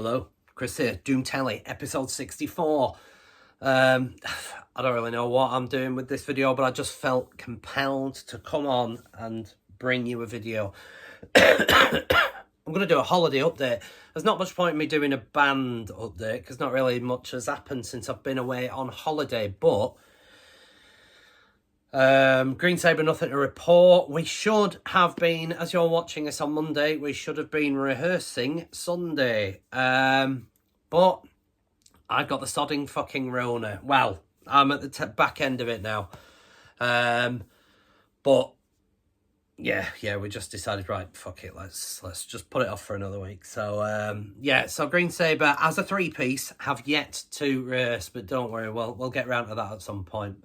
Hello, Kris here, Doom Telly, episode 64. I don't really know what I'm doing with this video, but I just felt compelled to come on and bring you a video. I'm going to do a holiday update. There's not much point in me doing a band update, because not really much has happened since I've been away on holiday, but Green Sabre, nothing to report. We should have been, as you're watching this on Monday, we should have been rehearsing Sunday. But I've got the sodding fucking Rona. Well, I'm at the back end of it now. But yeah, we just decided, right, fuck it, let's just put it off for another week. So yeah, so Green Sabre as a three-piece have yet to rehearse, but don't worry, we'll get round to that at some point.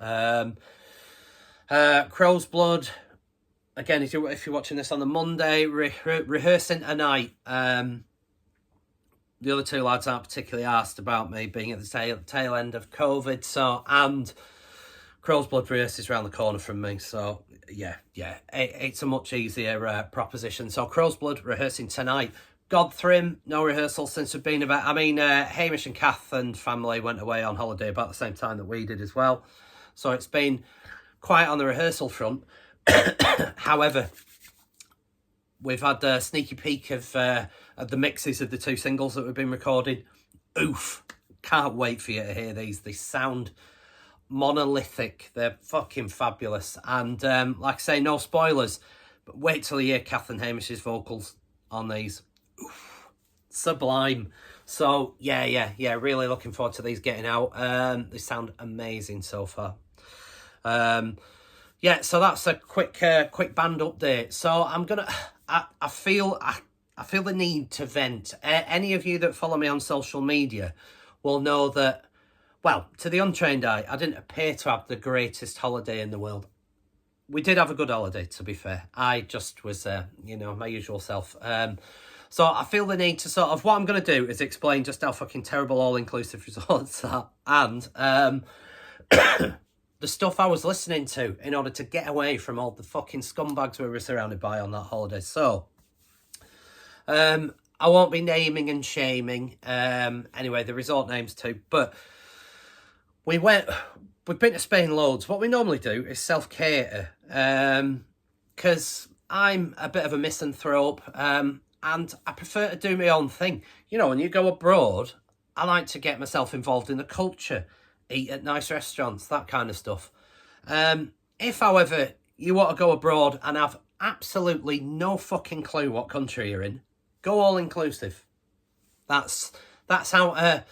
CROWSBLOOD, again, if you're watching this on the Monday, rehearsing tonight. The other two lads aren't particularly asked about me being at the tail end of COVID, so, and CROWSBLOOD rehearses around the corner from me, so yeah, it's a much easier proposition. So CROWSBLOOD rehearsing tonight. GODTHRYMM, no rehearsal since we've been about. I mean, Hamish and Kath and family went away on holiday about the same time that we did as well, so it's been quiet on the rehearsal front. However, we've had a sneaky peek of the mixes of the two singles that we've been recording. Oof, can't wait for you to hear these. They sound monolithic. They're fucking fabulous. And like I say, no spoilers, but wait till you hear Kath and Hamish's vocals on these. Oof, sublime. So yeah, really looking forward to these getting out. They sound amazing so far. Yeah, so that's a quick band update. So I'm gonna, I feel the need to vent. Any of you that follow me on social media will know that, well, to the untrained eye, I didn't appear to have the greatest holiday in the world. We did have a good holiday, to be fair. I just was, my usual self. So I feel the need to sort of, what I'm going to do is explain just how fucking terrible all-inclusive resorts are, and the stuff I was listening to in order to get away from all the fucking scumbags we were surrounded by on that holiday. So, I won't be naming and shaming. Anyway, the resort names too. But we've been to Spain loads. What we normally do is self-cater. Because I'm a bit of a misanthrope. And I prefer to do my own thing. You know, when you go abroad, I like to get myself involved in the culture. Eat at nice restaurants, that kind of stuff. If, however, you want to go abroad and have absolutely no fucking clue what country you're in, go all-inclusive. That's how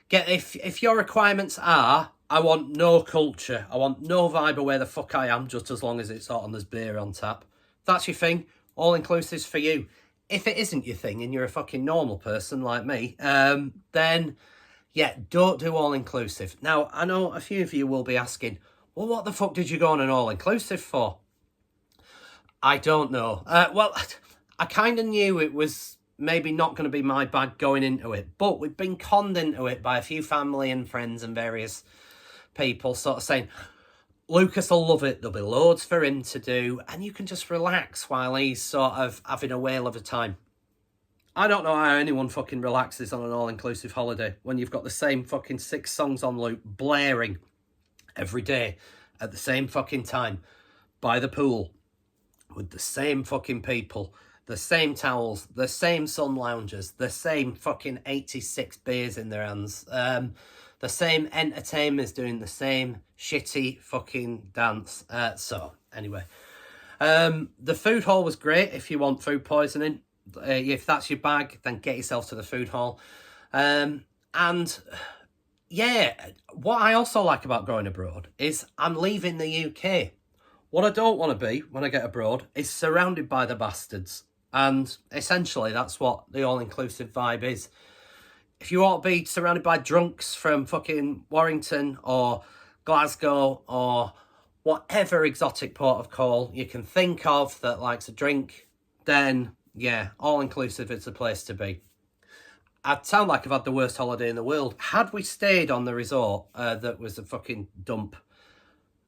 get. If your requirements are, I want no culture, I want no vibe of where the fuck I am, just as long as it's hot and there's beer on tap. If that's your thing, all-inclusive's for you. If it isn't your thing and you're a fucking normal person like me, then yeah, don't do all-inclusive. Now, I know a few of you will be asking, well, what the fuck did you go on an all-inclusive for? I don't know. Well, I kind of knew it was maybe not going to be my bag going into it, but we've been conned into it by a few family and friends and various people sort of saying, Lucas will love it, there'll be loads for him to do, and you can just relax while he's sort of having a whale of a time. I don't know how anyone fucking relaxes on an all-inclusive holiday when you've got the same fucking 6 songs on loop blaring every day at the same fucking time by the pool with the same fucking people, the same towels, the same sun loungers, the same fucking 86 beers in their hands, the same entertainers doing the same shitty fucking dance. So, anyway. The food hall was great if you want food poisoning. If that's your bag, then get yourself to the food hall. And yeah, what I also like about going abroad is I'm leaving the UK. What I don't want to be when I get abroad is surrounded by the bastards. And essentially that's what the all-inclusive vibe is. If you want to be surrounded by drunks from fucking Warrington or Glasgow or whatever exotic port of call you can think of that likes a drink, then yeah, all-inclusive is the place to be. I'd sound like I've had the worst holiday in the world. Had we stayed on the resort that was a fucking dump,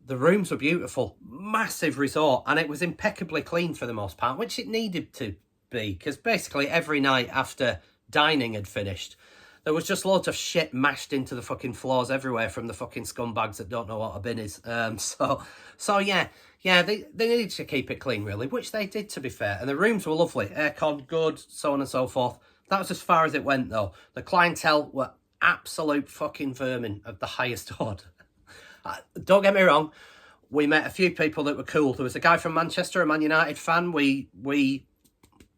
the rooms were beautiful. Massive resort. And it was impeccably clean for the most part, which it needed to be. Because basically every night after dining had finished. There was just loads of shit mashed into the fucking floors everywhere from the fucking scumbags that don't know what a bin is. So yeah, they needed to keep it clean, really, which they did, to be fair. And the rooms were lovely, aircon good, so on and so forth. That was as far as it went, though. The clientele were absolute fucking vermin of the highest order. Don't get me wrong, we met a few people that were cool. There was a guy from Manchester, a Man United fan. We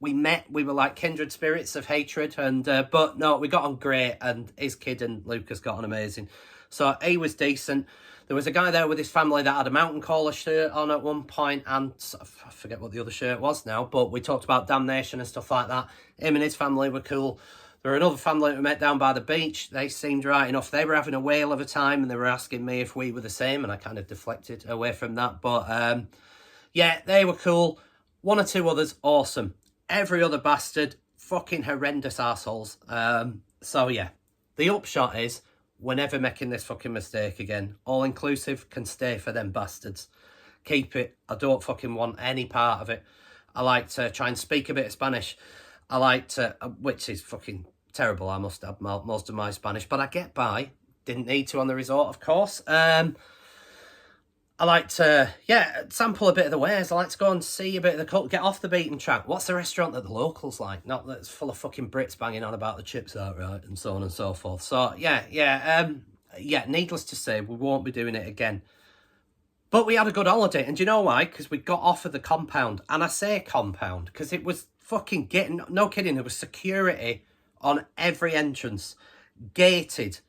met, we were like kindred spirits of hatred, and but no, we got on great, and his kid and Lucas got on amazing. So he was decent. There was a guy there with his family that had a mountain caller shirt on at one point, and I forget what the other shirt was now, but we talked about damnation and stuff like that. Him and his family were cool. There were another family that we met down by the beach. They seemed right enough. They were having a whale of a time, and they were asking me if we were the same, and I kind of deflected away from that. But yeah, they were cool. One or two others, awesome. Every other bastard, fucking horrendous assholes. So yeah, the upshot is, we're never making this fucking mistake again. All inclusive can stay for them bastards. Keep it. I don't fucking want any part of it. I like to try and speak a bit of Spanish. I like to, which is fucking terrible. I must have most of my Spanish, but I get by. Didn't need to on the resort, of course. I like to, yeah, sample a bit of the wares. I like to go and see a bit of the culture, get off the beaten track. What's the restaurant that the locals like? Not that's full of fucking Brits banging on about the chips out, right? And so on and so forth. So, yeah, needless to say, we won't be doing it again. But we had a good holiday. And do you know why? Because we got off of the compound. And I say compound because it was fucking getting, no kidding, there was security on every entrance, gated.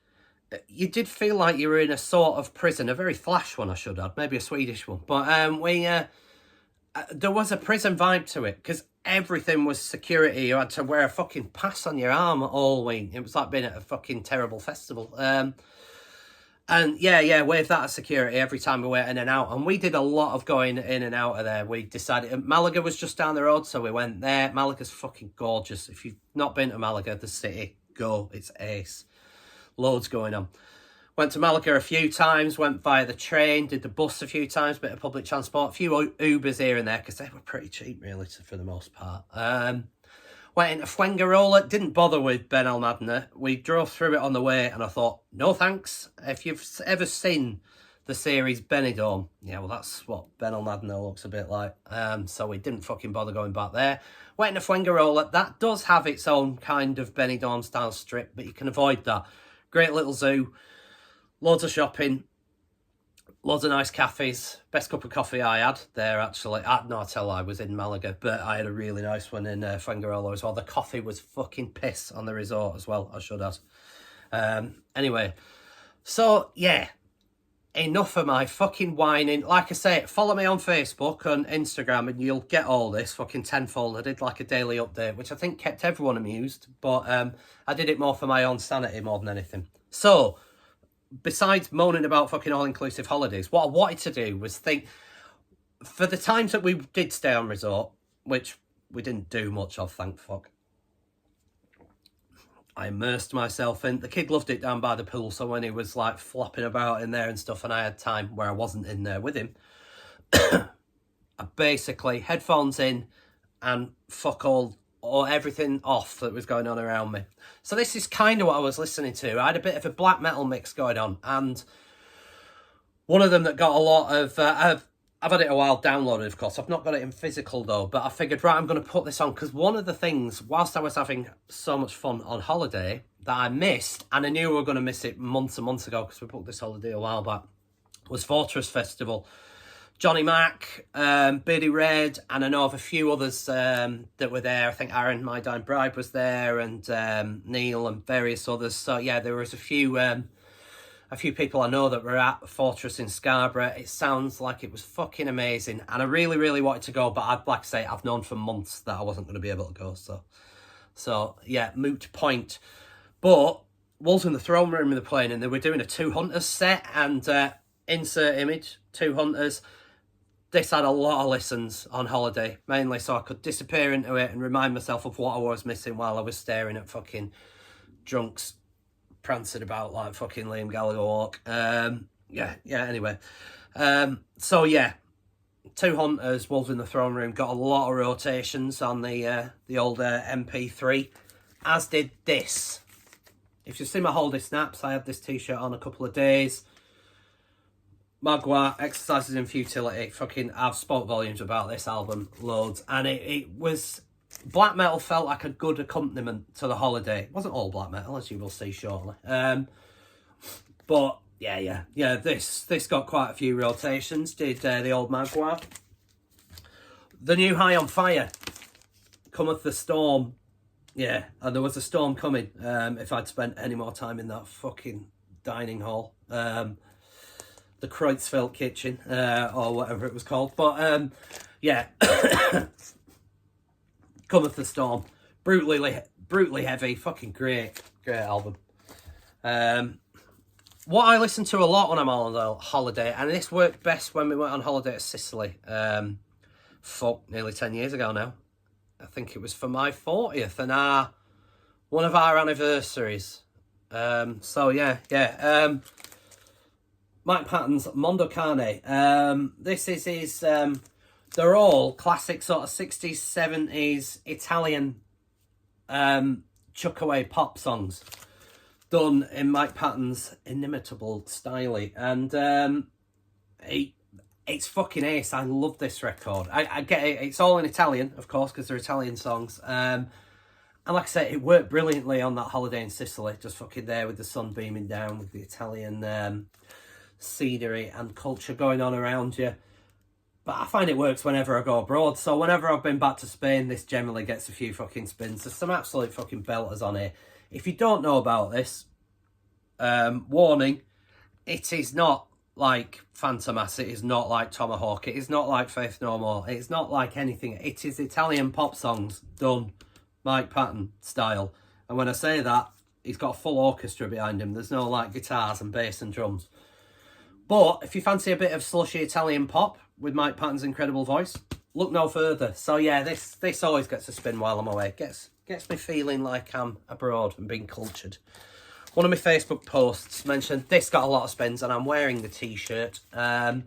You did feel like you were in a sort of prison, a very flash one I should add, maybe a Swedish one. But there was a prison vibe to it because everything was security. You had to wear a fucking pass on your arm all week. It was like being at a fucking terrible festival. And yeah, wave that at security every time we went in and out. And we did a lot of going in and out of there. We decided, Malaga was just down the road, so we went there. Malaga's fucking gorgeous. If you've not been to Malaga, the city, go. It's ace. Loads going on. Went to Malaga a few times, went via the train, did the bus a few times, bit of public transport, a few Ubers here and there, because they were pretty cheap, really, for the most part. Went into Fuengirola, didn't bother with Ben Almadena. We drove through it on the way, and I thought, no thanks. If you've ever seen the series Benidorm, yeah, well, that's what Ben Almadena looks a bit like. So we didn't fucking bother going back there. Went into Fuengirola. That does have its own kind of Benidorm-style strip, but you can avoid that. Great little zoo, loads of shopping, loads of nice cafes. Best cup of coffee I had there, actually. No, I tell you, I was in Malaga, but I had a really nice one in Fuengirola as well. The coffee was fucking piss on the resort as well, I should have. Anyway, so yeah, enough of my fucking whining. Like I say, follow me on Facebook and Instagram and you'll get all this fucking tenfold. I did like a daily update, which I think kept everyone amused, but I did it more for my own sanity more than anything. So, besides moaning about fucking all-inclusive holidays, what I wanted to do was think, for the times that we did stay on resort, which we didn't do much of, thank fuck, I immersed myself in. The kid loved it down by the pool, so when he was like flopping about in there and stuff and I had time where I wasn't in there with him, I basically headphones in and fuck all or everything off that was going on around me. So this is kind of what I was listening to. I had a bit of a black metal mix going on, and one of them that got a lot of I've had it a while downloaded, of course. I've not got it in physical, though. But I figured, right, I'm going to put this on. Because one of the things, whilst I was having so much fun on holiday, that I missed, and I knew we were going to miss it months and months ago, because we booked this holiday a while back, was Fortress Festival. Johnny Mac, Beardy Red, and I know of a few others that were there. I think Aaron, My Dying Bride, was there, and Neil, and various others. So, yeah, there was a few people I know that were at Fortress in Scarborough. It sounds like it was fucking amazing. And I really, really wanted to go, but I'd like to say I've known for months that I wasn't going to be able to go. So yeah, moot point. But Wolves in the Throne Room in the plane, and they were doing a Two Hunters set, and insert image, Two Hunters. This had a lot of listens on holiday, mainly so I could disappear into it and remind myself of what I was missing while I was staring at fucking drunks prancing about like fucking Liam Gallagher walk. Anyway. So yeah, Two Hunters, Wolves in the Throne Room, got a lot of rotations on the old MP3. as did this. If you see my holiday snaps, I had this t-shirt on a couple of days. Magua, Exercises in Futility. Fucking, I've spoke volumes about this album, loads. And it was... Black metal felt like a good accompaniment to the holiday. It wasn't all black metal, as you will see shortly. But, yeah, this got quite a few rotations, did the old Magua. The new High on Fire. Cometh the Storm. Yeah, and there was a storm coming if I'd spent any more time in that fucking dining hall. The CROWSBLOOD kitchen, or whatever it was called. But, yeah. Cometh the Storm. Brutally heavy. Fucking great album. What I listen to a lot when I'm on holiday, and this worked best when we went on holiday to Sicily. Nearly 10 years ago now. I think it was for my 40th and one of our anniversaries. So yeah. Mike Patton's Mondo Cane. This is his... they're all classic sort of 60s, 70s Italian chuck-away pop songs done in Mike Patton's inimitable style. And it's fucking ace. I love this record. I get it. It's all in Italian, of course, because they're Italian songs. And like I said, it worked brilliantly on that holiday in Sicily. Just fucking there with the sun beaming down, with the Italian scenery and culture going on around you. But I find it works whenever I go abroad. So whenever I've been back to Spain, this generally gets a few fucking spins. There's some absolute fucking belters on here. If you don't know about this, warning, it is not like Fantomas, it is not like Tomahawk, it is not like Faith No More, it's not like anything. It is Italian pop songs done Mike Patton style. And when I say that, he's got a full orchestra behind him. There's no like guitars and bass and drums. But if you fancy a bit of slushy Italian pop with Mike Patton's incredible voice, look no further. So yeah, this always gets a spin while I'm away. Gets me feeling like I'm abroad and being cultured. One of my Facebook posts mentioned this got a lot of spins and I'm wearing the t-shirt. I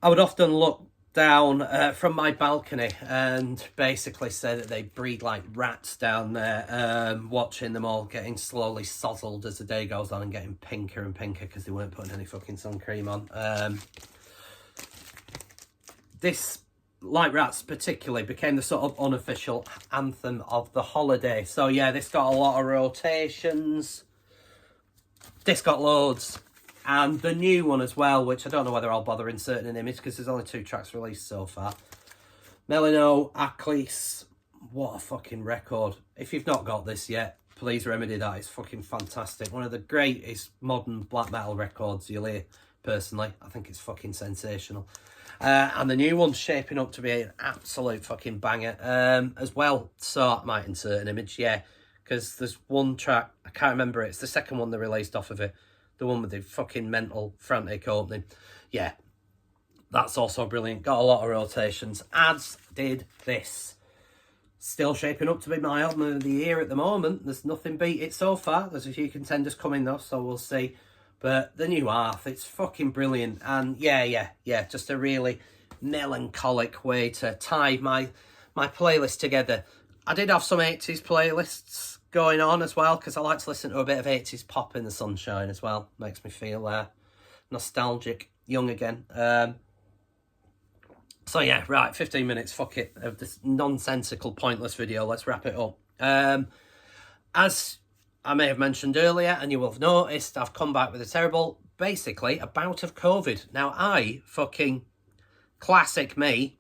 would often look down from my balcony and basically say that they breed like rats down there, watching them all getting slowly sozzled as the day goes on and getting pinker and pinker because they weren't putting any fucking sun cream on. This, like Rats particularly, became the sort of unofficial anthem of the holiday. So yeah, this got a lot of rotations. This got loads. And the new one as well, which I don't know whether I'll bother inserting an image because there's only 2 tracks released so far. Melino, Aklis. What a fucking record. If you've not got this yet, please remedy that. It's fucking fantastic. One of the greatest modern black metal records you'll hear, personally. I think it's fucking sensational. And the new one's shaping up to be an absolute fucking banger as well. So I might insert an image, yeah. Because there's one track, I can't remember it. It's the second one they released off of it. The one with the fucking mental, frantic opening. Yeah, that's also brilliant. Got a lot of rotations. As did this. Still shaping up to be my album of the year at the moment. There's nothing beat it so far. There's a few contenders coming though, so we'll see. But the new Arth, it's fucking brilliant. And yeah, just a really melancholic way to tie my playlist together. I did have some 80s playlists going on as well, because I like to listen to a bit of 80s pop in the sunshine as well. Makes me feel nostalgic, young again. So yeah, right, 15 minutes, fuck it, of this nonsensical, pointless video. Let's wrap it up. As I may have mentioned earlier, and you will have noticed, I've come back with basically a bout of COVID. Now, I fucking, classic me,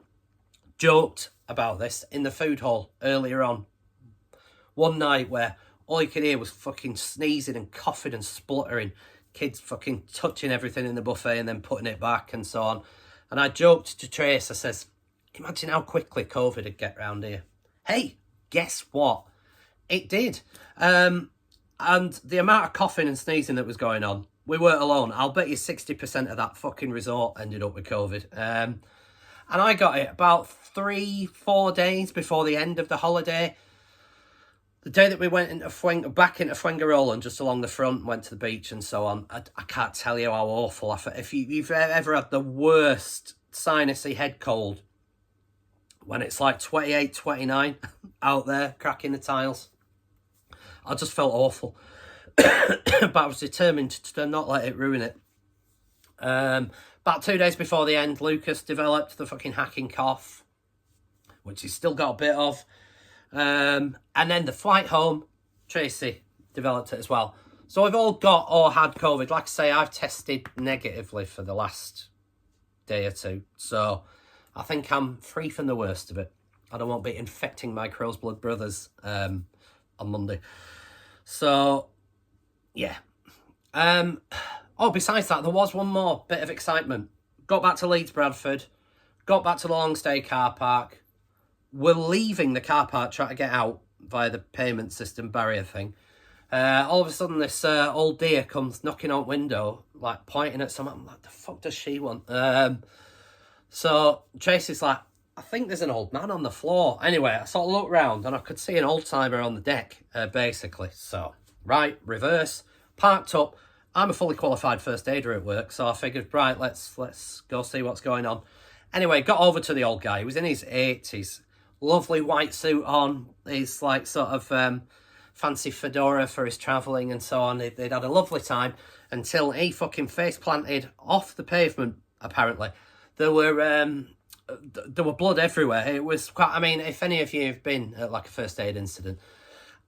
joked about this in the food hall earlier on. One night where all you could hear was fucking sneezing and coughing and spluttering. Kids fucking touching everything in the buffet and then putting it back and so on. And I joked to Trace, I says, imagine how quickly COVID would get round here. Hey, guess what? It did. And the amount of coughing and sneezing that was going on, we weren't alone. I'll bet you 60% of that fucking resort ended up with COVID. And I got it about 3-4 days before the end of the holiday. The day that we went back into Fuengirola, just along the front, went to the beach and so on, I can't tell you how awful. If you've ever had the worst sinusy head cold, when it's like 28, 29 out there cracking the tiles. I just felt awful. But I was determined to not let it ruin it. About 2 days before the end, Lucas developed the fucking hacking cough, which he's still got a bit of. And then the flight home, Tracy developed it as well. So we've all got or had COVID. Like I say, I've tested negatively for the last day or two. So I think I'm free from the worst of it. And I won't be infecting my CROWSBLOOD brothers on Monday. So, yeah. Oh, besides that, there was one more bit of excitement. Got back to Leeds Bradford. Got back to the long stay car park. We're leaving the car park, trying to get out via the payment system barrier thing. All of a sudden, this old dear comes knocking on window, like pointing at someone. I'm like, the fuck does she want? So Tracy's like, I think there's an old man on the floor. Anyway, I sort of looked round and I could see an old timer on the deck, basically. So, right, reverse, parked up. I'm a fully qualified first aider at work, so I figured, right, let's go see what's going on. Anyway, got over to the old guy. He was in his 80s. Lovely white suit on. He's like sort of fancy fedora for his travelling and so on. They'd had a lovely time until he fucking face planted off the pavement, apparently. There were blood everywhere. It was quite, I mean, if any of you have been at like a first aid incident,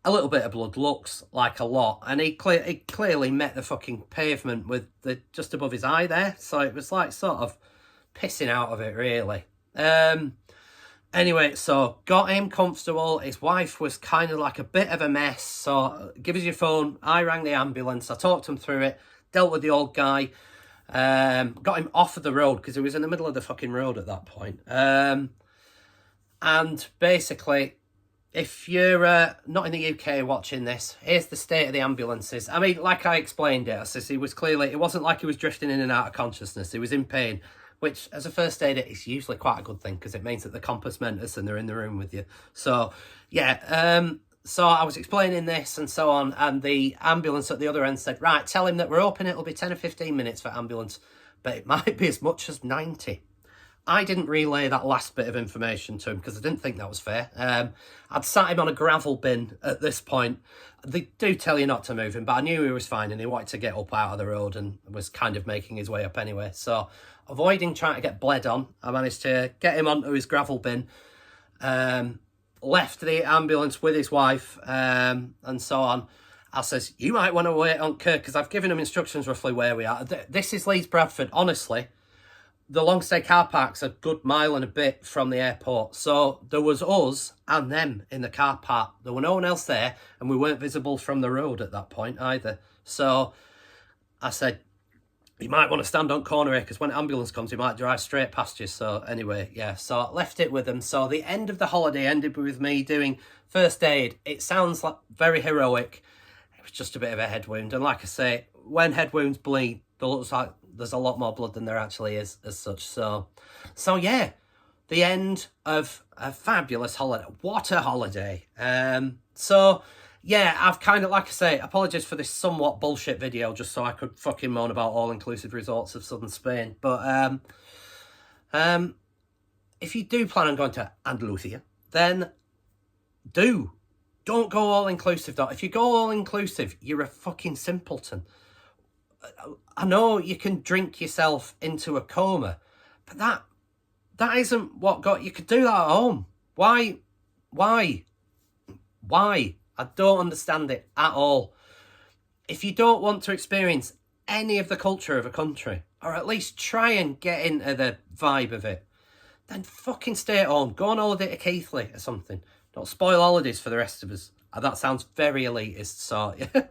a little bit of blood looks like a lot. And he clearly met the fucking pavement with the just above his eye there. So it was like sort of pissing out of it, really. Anyway, so got him comfortable. His wife was kind of like a bit of a mess. So give us your phone. I rang the ambulance. I talked him through it. Dealt with the old guy. Got him off of the road because he was in the middle of the fucking road at that point. And basically, if you're not in the UK watching this, here's the state of the ambulances. I mean, like I explained it, I said he was clearly, it wasn't like he was drifting in and out of consciousness. He was in pain, which as a first aider is usually quite a good thing because it means that the compass mentis and they're in the room with you. So, yeah, so I was explaining this and so on, and the ambulance at the other end said, right, tell him that we're hoping it'll be 10 or 15 minutes for ambulance, but it might be as much as 90. I didn't relay that last bit of information to him because I didn't think that was fair. I'd sat him on a gravel bin at this point. They do tell you not to move him, but I knew he was fine and he wanted to get up out of the road and was kind of making his way up anyway. So, avoiding trying to get bled on, I managed to get him onto his gravel bin, left the ambulance with his wife, and so on. I says, you might want to wait on Kirk because I've given him instructions roughly where we are. This is Leeds Bradford, honestly. The long stay car park's a good mile and a bit from the airport. So there was us and them in the car park. There were no one else there and we weren't visible from the road at that point either. So I said, you might want to stand on corner here because when ambulance comes, he might drive straight past you. So anyway, yeah, so I left it with them. So the end of the holiday ended with me doing first aid. It sounds like very heroic. It was just a bit of a head wound. And like I say, when head wounds bleed, it looks like there's a lot more blood than there actually is as such. So yeah, the end of a fabulous holiday. What a holiday. So yeah, I've kind of, like I say, apologies for this somewhat bullshit video just so I could fucking moan about all-inclusive resorts of southern Spain. But if you do plan on going to Andalucía, then don't go all-inclusive though. If you go all-inclusive, you're a fucking simpleton. I know you can drink yourself into a coma, but that isn't what got you. Could do that at home. Why? I don't understand it at all. If you don't want to experience any of the culture of a country, or at least try and get into the vibe of it, then fucking stay at home. Go on holiday to Keighley or something. Don't spoil holidays for the rest of us. That sounds very elitist, so yeah.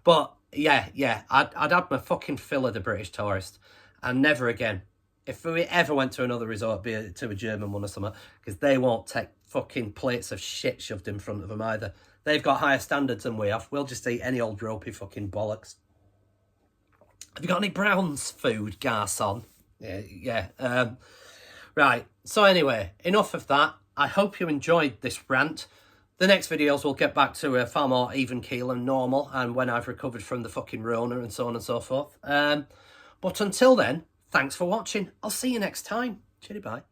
But yeah, I'd had my fucking fill of the British tourist, and never again. If we ever went to another resort, be it to a German one or something, because they won't take fucking plates of shit shoved in front of them either. They've got higher standards than we have. We'll just eat any old ropey fucking bollocks. Have you got any Brown's food, garçon? Yeah. Right, so anyway, enough of that. I hope you enjoyed this rant. The next videos will get back to a far more even keel and normal, and when I've recovered from the fucking Rona and so on and so forth. But until then, thanks for watching. I'll see you next time. Cheery bye.